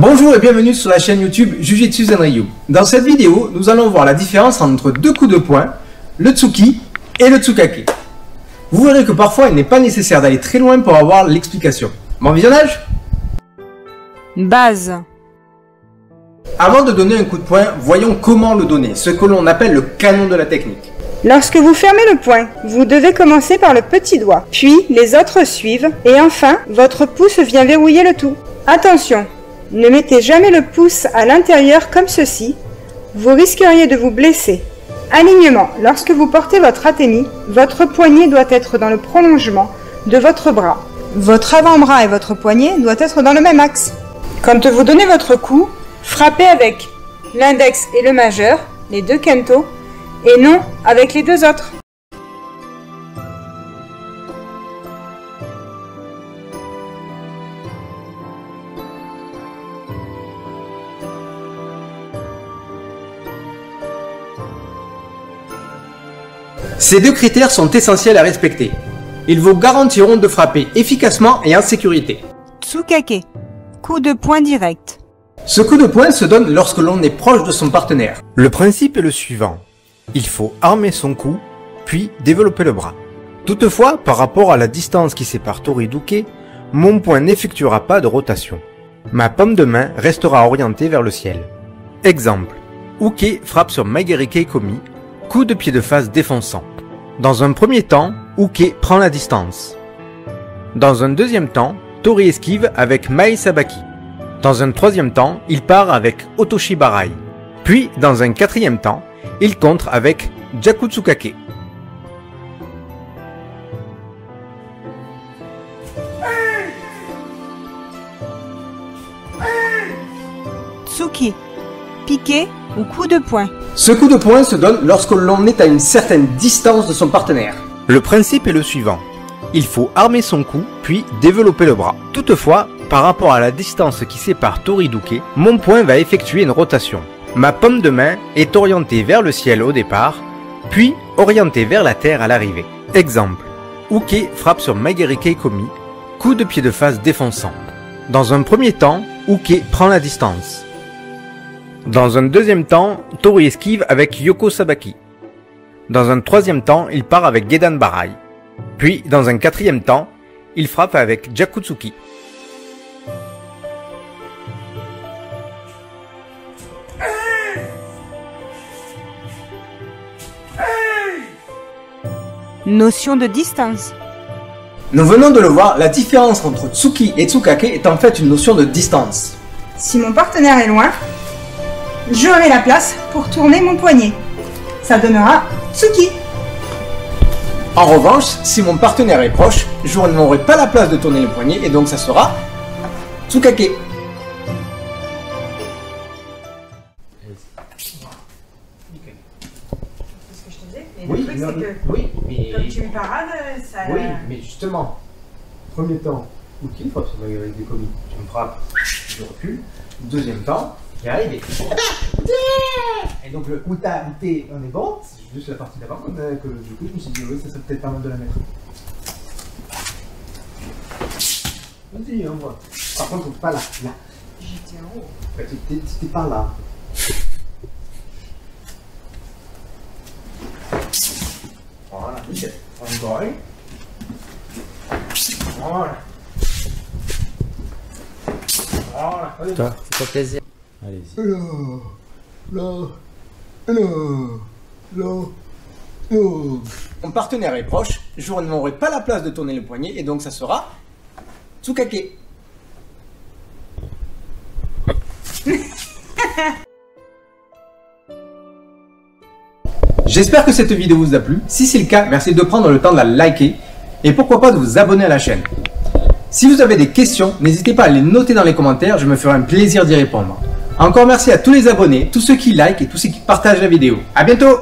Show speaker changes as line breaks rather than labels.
Bonjour et bienvenue sur la chaîne YouTube Jujitsu Zenryu. Dans cette vidéo, nous allons voir la différence entre deux coups de poing, le Tsuki et le Tsukake. Vous verrez que parfois il n'est pas nécessaire d'aller très loin pour avoir l'explication. Bon visionnage.
Base.
Avant de donner un coup de poing, voyons comment le donner, ce que l'on appelle le canon de la technique.
Lorsque vous fermez le poing, vous devez commencer par le petit doigt, puis les autres suivent, et enfin, votre pouce vient verrouiller le tout. Attention, ne mettez jamais le pouce à l'intérieur comme ceci, vous risqueriez de vous blesser. Alignement, lorsque vous portez votre atemi, votre poignet doit être dans le prolongement de votre bras. Votre avant-bras et votre poignet doivent être dans le même axe. Quand vous donnez votre coup, frappez avec l'index et le majeur, les deux kento, et non avec les deux autres.
Ces deux critères sont essentiels à respecter. Ils vous garantiront de frapper efficacement et en sécurité.
Tsukake, coup de poing direct.
Ce coup de poing se donne lorsque l'on est proche de son partenaire.
Le principe est le suivant. Il faut armer son coup, puis développer le bras. Toutefois, par rapport à la distance qui sépare Toriduke, mon poing n'effectuera pas de rotation. Ma paume de main restera orientée vers le ciel. Exemple. Uke frappe sur Magari Keikomi, coup de pied de face défonçant. Dans un premier temps, Uke prend la distance. Dans un deuxième temps, Tori esquive avec Mai Sabaki. Dans un troisième temps, il part avec Otoshi Barai. Puis, dans un quatrième temps, il contre avec Jaku Tsukake.
Tsuki, piqué ou coup de poing.
Ce coup de poing se donne lorsque l'on est à une certaine distance de son partenaire.
Le principe est le suivant. Il faut armer son coup, puis développer le bras. Toutefois, par rapport à la distance qui sépare Toriduke, mon poing va effectuer une rotation. Ma paume de main est orientée vers le ciel au départ, puis orientée vers la terre à l'arrivée. Exemple. Uke frappe sur Magari Keikomi, coup de pied de face défonçant. Dans un premier temps, Uke prend la distance. Dans un deuxième temps, Tori esquive avec Yoko Sabaki. Dans un troisième temps, il part avec Gedan Barai. Puis, dans un quatrième temps, il frappe avec Jakutsuki.
Notion de distance.
Nous venons de le voir, la différence entre Tsuki et Tsukake est en fait une notion de distance.
Si mon partenaire est loin, j'aurai la place pour tourner mon poignet. Ça donnera Tsuki.
En revanche, si mon partenaire est proche, je n'aurai pas la place de tourner le poignet et donc ça sera Tsukake. Oui, mais
Comme tu me parades, ça...
Oui, mais justement, premier temps, Uke frappe sur Magari Keikomi, tu me frappes, je recule. Deuxième temps, j'y arrive et donc le Uta, Ute, on est bon, c'est juste la partie d'avant que du coup je me suis dit oui, ça serait peut-être pas mal de la mettre. Vas-y, on voit. Par contre, pas là, là.
J'étais en haut.
T'étais pas là. Voilà, nickel. Encore un. Voilà. Voilà. Allez.
Toi, fais-toi plaisir. Allez-y.
Mon partenaire est proche, je n'aurai pas la place de tourner le poignet et donc ça sera Tsukake. J'espère que cette vidéo vous a plu. Si c'est le cas, merci de prendre le temps de la liker et pourquoi pas de vous abonner à la chaîne. Si vous avez des questions, n'hésitez pas à les noter dans les commentaires, je me ferai un plaisir d'y répondre. Encore merci à tous les abonnés, tous ceux qui likent et tous ceux qui partagent la vidéo. À bientôt!